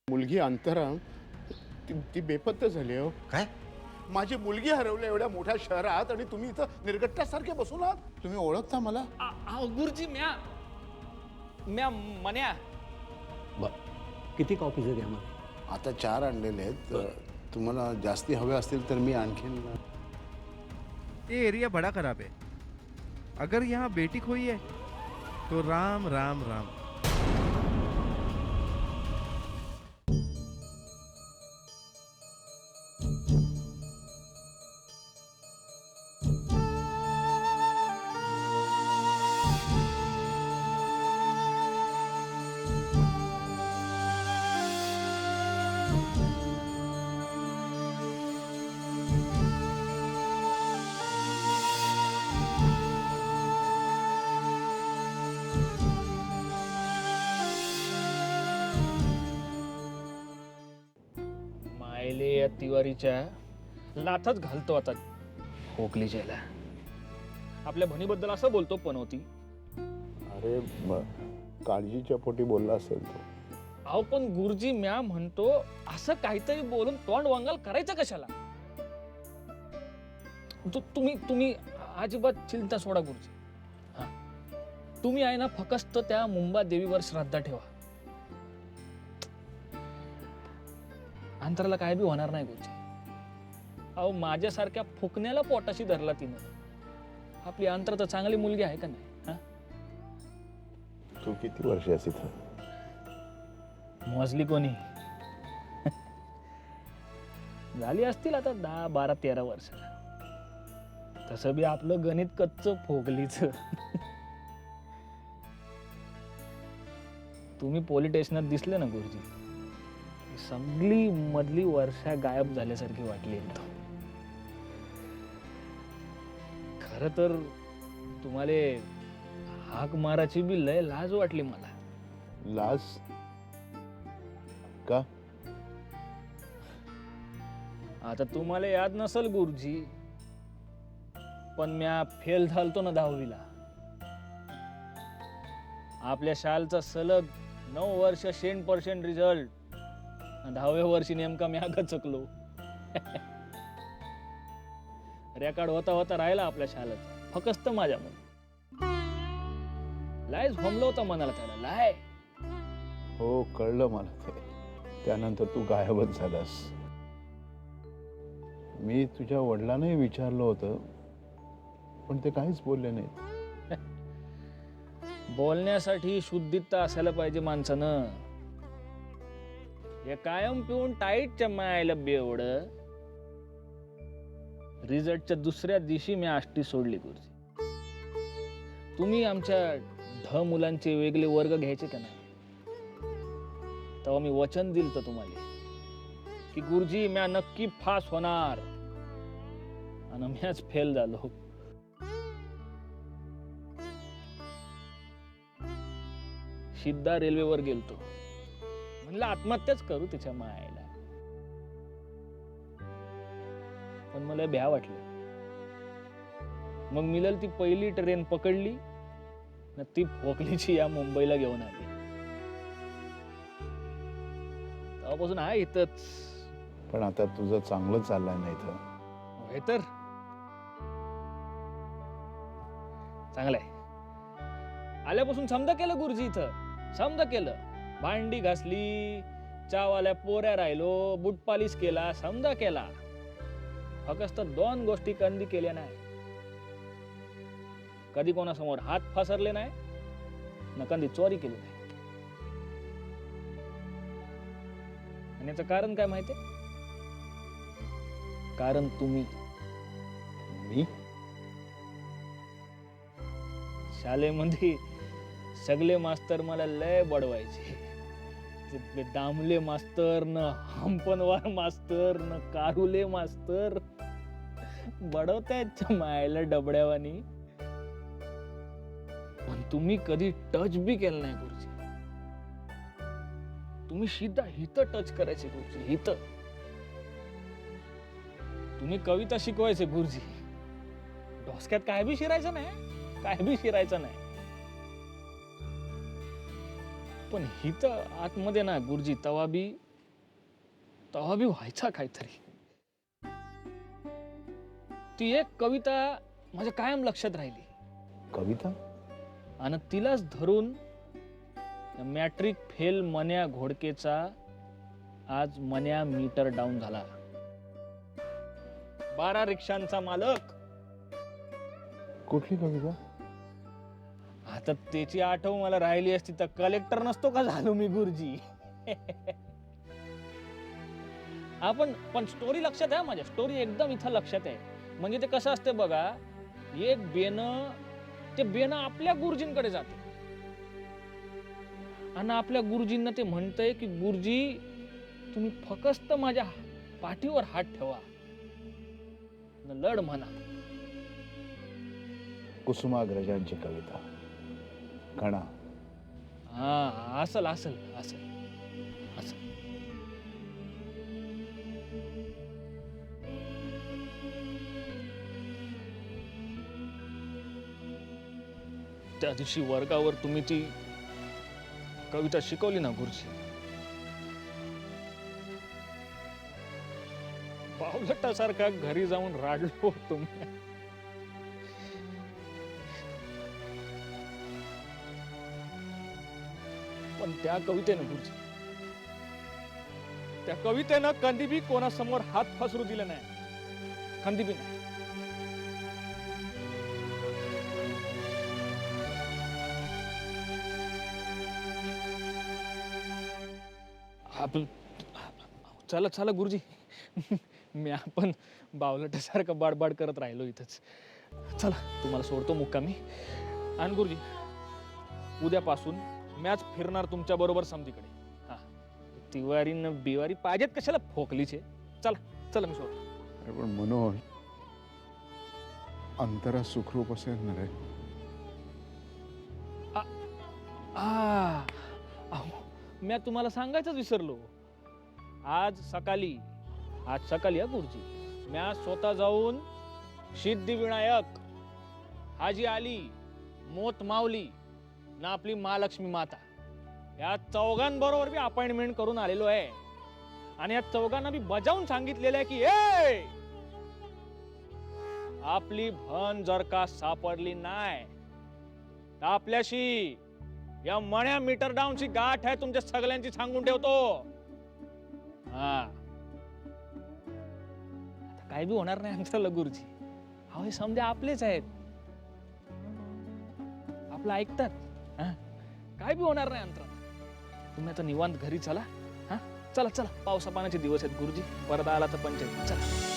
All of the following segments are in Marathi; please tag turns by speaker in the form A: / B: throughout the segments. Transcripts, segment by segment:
A: मुलगी अंतरा ती बेपत्ता झाली हो.
B: काय?
A: माझी मुलगी हरवली एवढ्या मोठ्या शहरात आणि तुम्ही इथं निर्गट्टासारखे बसून आहात. तुम्ही ओळखता मला?
C: गुरुजी म्या म्या मन्या.
D: किती कॉपीज आहेत यामध्ये?
A: आता 4 आणलेले आहेत. तुम्हाला जास्ती हवे असतील तर मी आणखीन.
E: ये एरिया बड़ा खराब है। अगर यहाँ बेटी खोई है तो राम राम राम।
C: मायले या तिवारीच्या लाथच घालतो आता खोकली जेला. आपल्या भणीबद्दल असं बोलतो पनवती.
A: अरे काळजीच्या पोटी बोलला असेल तो.
C: अहो पण गुरुजी म्या म्हणतो असं काहीतरी बोलून तोंड वांगाल करायचं कशाला? तुम्ही अजिबात चिंता सोडा गुरुजी. हा, तुम्ही आहे ना फक्त त्या मुंबा देवीवर श्रद्धा ठेवा. अंतराला काय बी होणार नाही गुरुजी. अहो माझ्यासारख्या फुकण्याला पोटाशी धरला तिनं. आपली अंतर तर चांगली मुलगी आहे का नाही? हा,
A: तू किती वर्ष आहेस इथं?
C: मोजली कोणी? झाली असतील आता 10, 12, 13 वर्ष. तसं बी आपलं गणित कच्च फोगलीच. तुम्ही पोलीस स्टेशनात दिसले ना गुरुजी, सगळी मधली वर्षा गायब झाल्यासारखी वाटली एकदम. खर तर तुम्हाला हाक माराची बी लय लाज वाटली मला.
A: लाज का?
C: आता तुम्हाला याद नसल गुरुजी, पण म्या फेल झालतो ना 10वीला. आपल्या शाळेचा सलग 9 वर्ष 100% रिझल्ट. 10व्या वर्षी नेमका म्या गचकलो. रेकॉर्ड होता होता राहिला आपल्या शाळेचा फक्त माझ्यामुळे. लायच हमलो होता मनाला त्याला लाय.
A: हो कळलं मला ते. त्यानंतर तू गायबच झालास. मी तुझ्या वडिलांनाही विचारलं होतं पण ते काहीच बोलले नाहीत.
C: बोलण्यासाठी शुद्धीता असायला पाहिजे माणसानं. हे कायम पिऊन टाईटच्या मायला बेवड. रिझल्टच्या दुसऱ्या दिवशी मी आष्टी सोडली गुरुजी. तुम्ही आमच्या मुलांचे वेगळे वर्ग घ्यायचे का नाही? तेव्हा मी वचन दिलं तर तुम्हाला की गुरुजी म्या नक्की पास होणार, आणि म्याच फेल झालो. सिद्धा रेल्वेवर गेलतो. म्हणलं आत्महत्याच करू तिच्या मायला. पण मला भ्या वाटलं. मग मिळेल ती पहिली ट्रेन पकडली न ती फोकलीची या मुंबईला घेऊन आली. तेव्हापासून आहे इथंच.
A: पण आता तुझं चांगलं चाललंय ना इथं?
C: हे तर चांगलंय. आल्यापासून समजा केलं गुरुजी इथं. समजा केलं. भांडी घासली, चहावाल्या पोऱ्या राहिलो, बूट पालिश केला, समजा केला. फक्त 2 गोष्टी कधी केल्या नाही. कधी कोणासमोर हात पसरले नाही, न कधी चोरी केली नाही. आणि याचं कारण काय माहितीये? कारण तुम्ही.
A: मी
C: शाळेमध्ये सगळे मास्तर मला लय बडवायचे. ते दामले मास्तर न हंपनवार मास्तर न कारुले मास्तर बडवतायत मायला डबड्यावानी. पण तुम्ही कधी टच बी केलं नाही गुरुजी. तुम्ही सीधा हित टच करायचे गुरुजी. हित तुम्ही कविता शिकवायचे गुरुजी. डोसक्यात काय बी शिरायचं नाही, काय बी शिरायचं नाही. पण हित आतमध्ये ना गुरुजी तवा बी तेव्हा बी व्हायचा काहीतरी. ती एक कविता माझ्या कायम लक्षात राहिली
A: कविता?
C: आणि तिलाच धरून मॅट्रिक फेल मन्या घोडकेचा आज मन्या मीटर डाऊन झाला. 12 रिक्षांचा मालक.
A: कुठली कविता?
C: आता त्याची आठव मला राहिली असती तर कलेक्टर नसतो का झालो मी गुरुजी. आपण पण स्टोरी लक्षात आहे माझ्या. स्टोरी एकदम इथं लक्षात आहे. म्हणजे ते कसं असते बघा, एक बेन आपल्या गुरुजींकडे जाते आणि आपल्या गुरुजींना ते म्हणतंय की गुरुजी तुम्ही फक्त माझ्या पाठीवर हात ठेवा न लढ म्हणा.
A: कुसुमाग्रजांची कविता घणा.
C: हा असल असल असल असल. त्या दिवशी वर्गावर तुम्ही ती कविता शिकवली ना गुरुजी, बावलटासारखा घरी जाऊन राडलो होतो मी. पण त्या कवितेनं गुरुजी, त्या कवितेनं कधी बी कोणासमोर हात पसरू दिले नाही. कधी बी नाही. चला चला गुरुजी, मी आपण बावलटासारखं बाडबाड करत राहिलो इथंच. चला तुम्हाला सोडतो मुक्कामी. आणि गुरुजी उद्यापासून मॅच फिरणार तुमच्या बरोबर समधीकडे. हा तिवारी न बिवारी पाहिजेत कशाला फोकलीचे. चला चला मी सोडतो.
A: पण मनोज, अंतरा सुखरूप असेल ना रे?
C: मी तुम्हाला सांगायचंच विसरलो. आज सकाळी या गुरुजी, म्या स्वतः जाऊन सिद्धिविनायक, हाजी आली, मोत माऊली ना आपली महालक्ष्मी माता या चौघांबरोबर बी अपॉइंटमेंट करून आलेलो आहे. आणि या चौघांना बी बजावून सांगितलेलं आहे की ए आपली भन जर का सापडली नाही तर आपल्याशी या मण्या मीटर डाऊनची गाठ आहे तुमच्या सगळ्यांची, सांगून ठेवतो. हा आता काय बी होणार नाही आमचं गुरुजी. अहो हे समजा आपलेच आहेत, आपलं ऐकतात. हा काय बी होणार नाही अंतरात. तुम्ही आता निवांत घरी चला. हा चला चला, पावसा पाण्याचे दिवस आहेत गुरुजी. परत आला तर पंचायत. चला.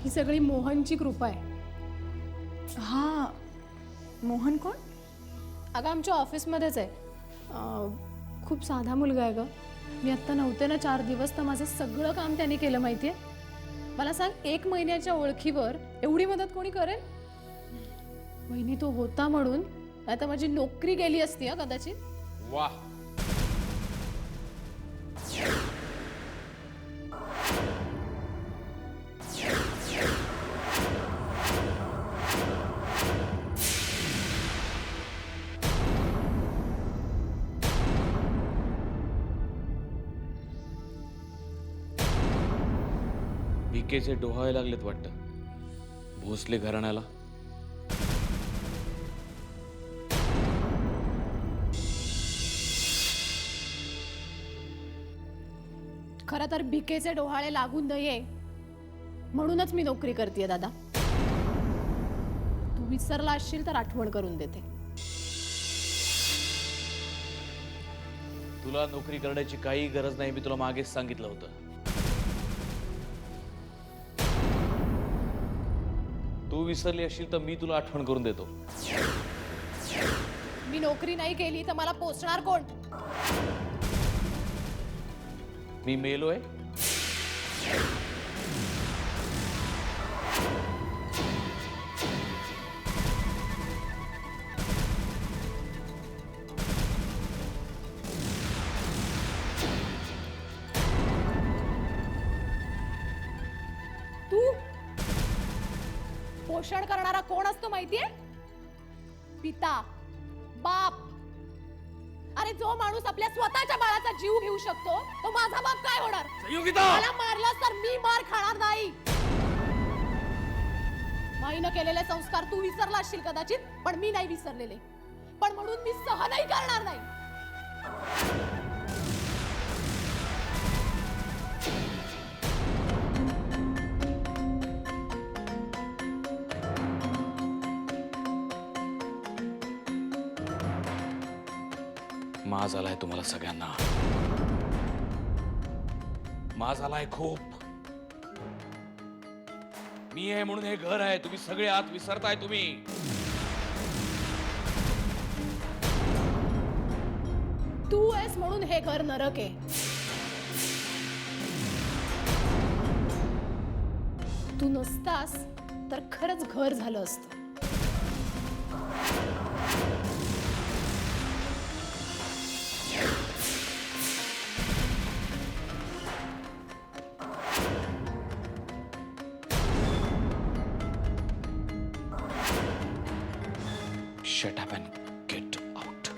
B: ही सगळी मोहनची कृपा आहे.
F: हा मोहन कोण?
B: अगं आमच्या ऑफिसमध्येच आहे. खूप साधा मुलगा आहे ग. मी आत्ता नव्हते ना 4 दिवस, तर माझं सगळं काम त्याने केलं माहिती आहे. मला सांग, 1 महिन्याच्या ओळखीवर एवढी मदत कोणी करेल? वहिनी तो होता म्हणून, नाही तर माझी नोकरी गेली असती हा कदाचित.
C: वाह,
G: भिकेचे डोहावे लागलेत वाटतं भोसले घराण्याला.
B: खरं तर भिकेचे डोहाळे लागून नये म्हणूनच मी नोकरी करते दादा. तू विसरला असशील तर आठवण करून देते.
G: तुला नोकरी करण्याची काही गरज नाही, मी तुला मागेच सांगितलं होतं. तू विसरली असशील तर मी तुला आठवण करून देतो.
B: मी नोकरी नाही केली तर मला पोसणार कोण?
G: मी मेलोय
B: पोषण करणारा कोण असतो माहितीये? पिता, बाप. अरे जो माणूस आपल्या स्वतःच्या बाळाचा जीव घेऊ शकतो तो माझा बाप काय होणार? मला मारलं तर मी मार खाणार नाही. माईनं केलेले संस्कार तू विसरला असशील कदाचित, पण मी नाही विसरलेले. पण म्हणून मी सहनही करणार नाही.
G: माज आलाय तुम्हाला सगळ्यांना. माज आलाय खूप. मी आहे म्हणून हे घर आहे. तुम्ही सगळे आत विसरताय. तुम्ही
B: तू आहेस म्हणून हे घर नरक आहे. तू नसतास तर खरंच घर झालं असतं.
G: shut up and get out.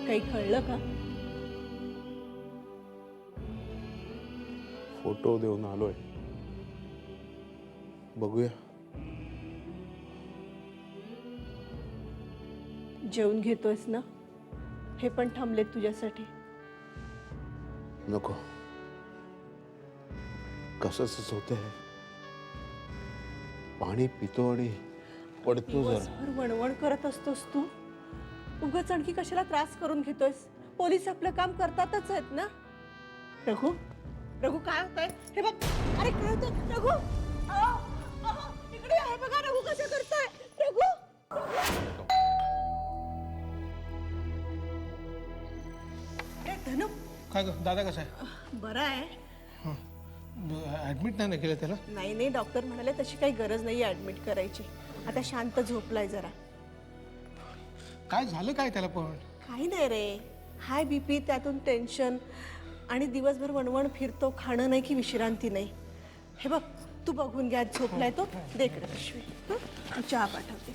F: काही कळलं का?
A: फोटो देऊन आलोय, बघूया.
F: जेवून घेतोयस ना? हे पण थांबलेत तुझ्यासाठी.
A: नको, कसंच होतंय. पाणी पितो आणि पडतो जरा.
F: दिवसभर वणवण करत असतोस तू. उगाच आणखी कशाला त्रास करून घेतोयस? पोलीस आपलं काम करतातच आहेत ना. रघु, रघु काय होतंय? हे बघ. अरे काय होतंय रघु? इकडे आहे बघा. रघु कसं करतोय? रघु, ए धनु,
H: काय ग दादा कसा आहे?
F: बरं आहे.
H: ऍडमिट नाही ना केलं त्याला?
F: नाही नाही, डॉक्टर म्हणाले तशी काही गरज नाही ऍडमिट करायची. आता शांत झोपलाय जरा.
H: काय झालं काय त्याला पण?
F: काही नाही रे, हाय बीपी, त्यातून टेन्शन आणि दिवसभर वणवण फिरतो. खाणं नाही की विश्रांती नाही. हे बघ, तू बघून घ्या. झोपलाय तो. देकडे पिशवी. हं? चहा पाठवते.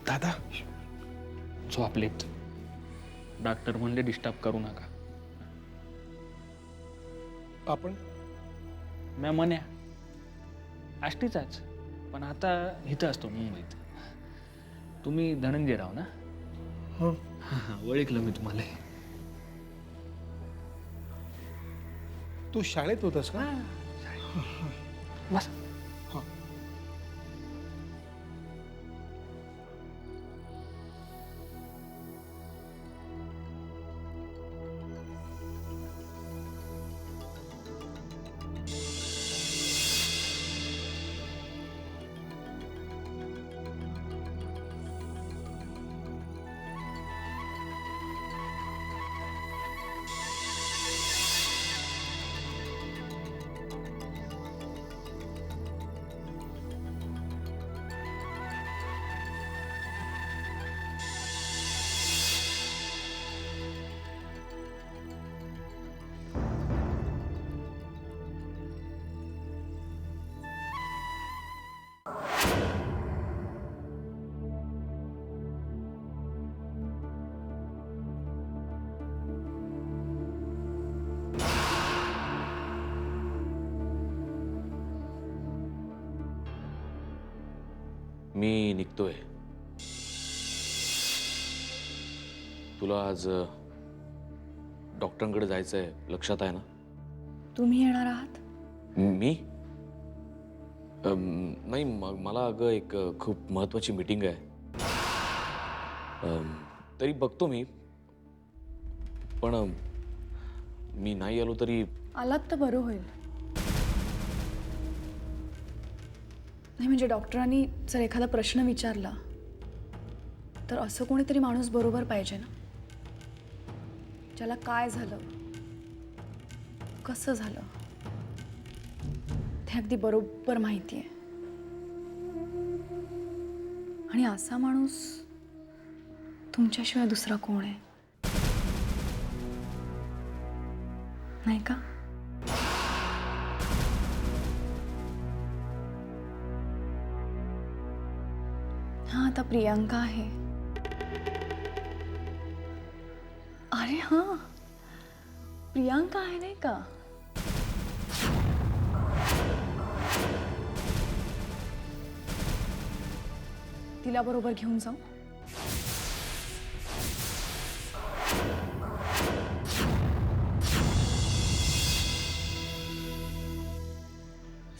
H: दादा
C: झोपलेत. डॉक्टर म्हणले डिस्टर्ब करू नका.
H: आपण
C: मी म्हण्या आष्टीचाच, पण आता इथं असतो मुंबईत. तुम्ही धनंजयराव ना?
H: हो.
C: ओळखलं मी तुम्हाला.
H: तू शाळेत होतास का?
C: बस.
G: मी निघतोय. तुला आज डॉक्टरांकडे जायचंय, लक्षात आहे ना?
I: तुम्ही येणार आहात?
G: मी नाही, मला अगं एक खूप महत्वाची मीटिंग आहे. तरी बघतो मी, पण मी नाही आलो तरी.
I: आलात तर बरं होईल. नाही म्हणजे डॉक्टरांनी जर एखादा प्रश्न विचारला तर असं कोणीतरी माणूस बरोबर पाहिजे ना, ज्याला काय झालं, कसं झालं ते अगदी बरोबर माहिती आहे. आणि असा माणूस तुमच्याशिवाय दुसरा कोण आहे, नाही का? हा, आता प्रियांका आहे. अरे हा, प्रियांका आहे नाही का? तिला बरोबर घेऊन जाऊ.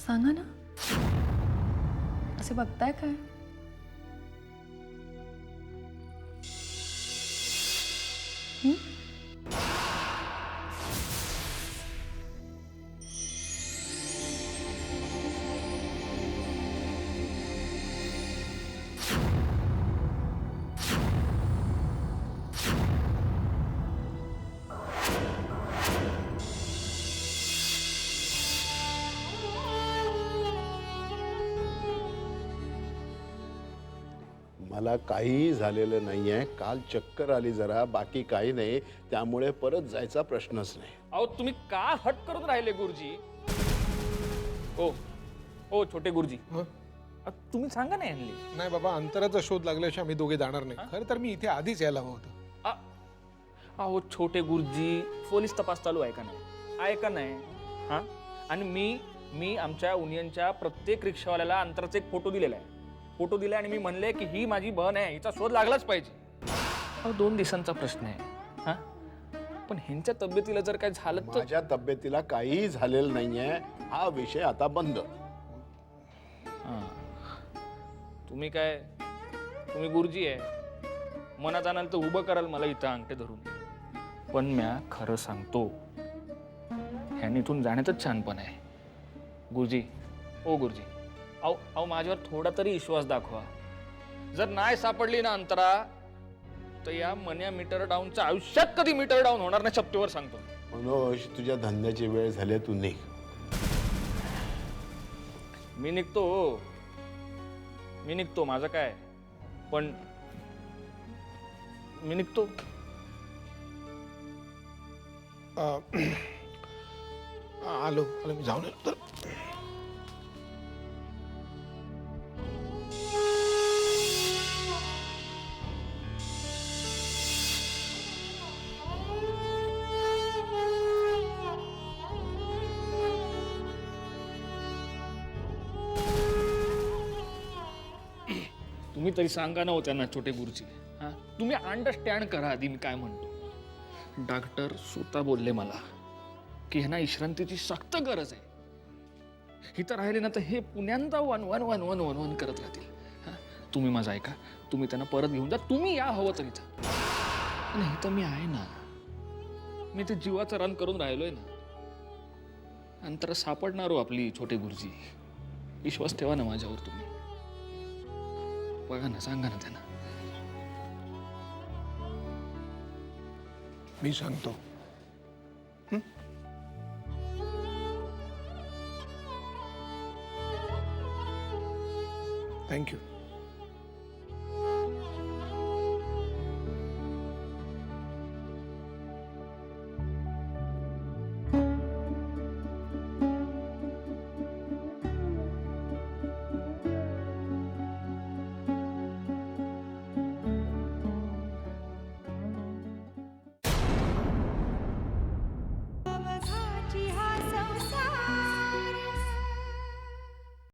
I: सांगा ना, असे बघताय काय?
A: मला काही झालेलं नाहीये. काल चक्कर आली जरा, बाकी काही नाही. त्यामुळे परत जायचा प्रश्नच नाही.
C: अहो तुम्ही का हट करून राहिले गुरुजी? ओ ओ छोटे गुरुजी, तुम्ही सांगा ना यांनी.
H: नाही बाबा, अंतराचा शोध लागल्याशिवाय आम्ही दोघे जाणार नाही. खरं तर मी इथे आधीच यायला हवं होतं.
C: अहो छोटे गुरुजी, पोलीस तपास चालू आहे का नाही? आहे का नाही? हा, आणि मी आमच्या युनियनच्या प्रत्येक रिक्षावाल्याला अंतराचा एक फोटो दिलेला आहे. फोटो दिला आणि मी म्हणले की ही माझी बहीण आहे, हिचा शोध लागलाच पाहिजे. अहो 2 दिवसांचा प्रश्न आहे. हा, पण ह्यांच्या तब्येतीला जर काय झालं तर.
A: माझ्या तब्येतीला काही झालेलं नाहीये. हा विषय आता बंद.
C: तुम्ही गुरुजी आहे, मनात आणाल तर उभं कराल मला इथं अंगठे धरून. पण म्या खरं सांगतो, ह्यांनी इथून जाण्यातच छानपण आहे. गुरुजी, ओ गुरुजी, अहो माझ्यावर थोडा तरी विश्वास दाखवा. जर नाही सापडली ना अंतरा, तर या मन्या मीटर डाऊनच्या आयुष्यात कधी मीटर डाऊन होणार नाही, शपथेवर सांगतो.
A: मनोज, तुझ्या धंद्याची वेळ झाली, तू निघ.
C: मी निघतो, माझं काय, पण मी निघतो.
H: आलो मी जाऊन येतो.
C: तुम्ही तरी सांगा ना हो त्यांना, छोटे गुरुजी. हा, तुम्ही अंडरस्टँड करा आधी मी काय म्हणतो. डॉक्टर स्वतः बोलले मला की ह्यांना विश्रांतीची सक्त गरज आहे. इथं राहिले ना तर हे पुण्यांदा वन करत राहतील. हा, तुम्ही माझं ऐका, तुम्ही त्यांना परत घेऊन जा. तुम्ही या हवं तर इथं. नाही तर मी आहे ना, मी ते जीवाचं रान करून राहिलोय ना. अंतर सापडणार हो आपली, छोटे गुरुजी. विश्वास ठेवा ना माझ्यावर तुम्ही. बघा ना, सांगा ना त्यांना.
H: मी सांगतो. थँक्यू.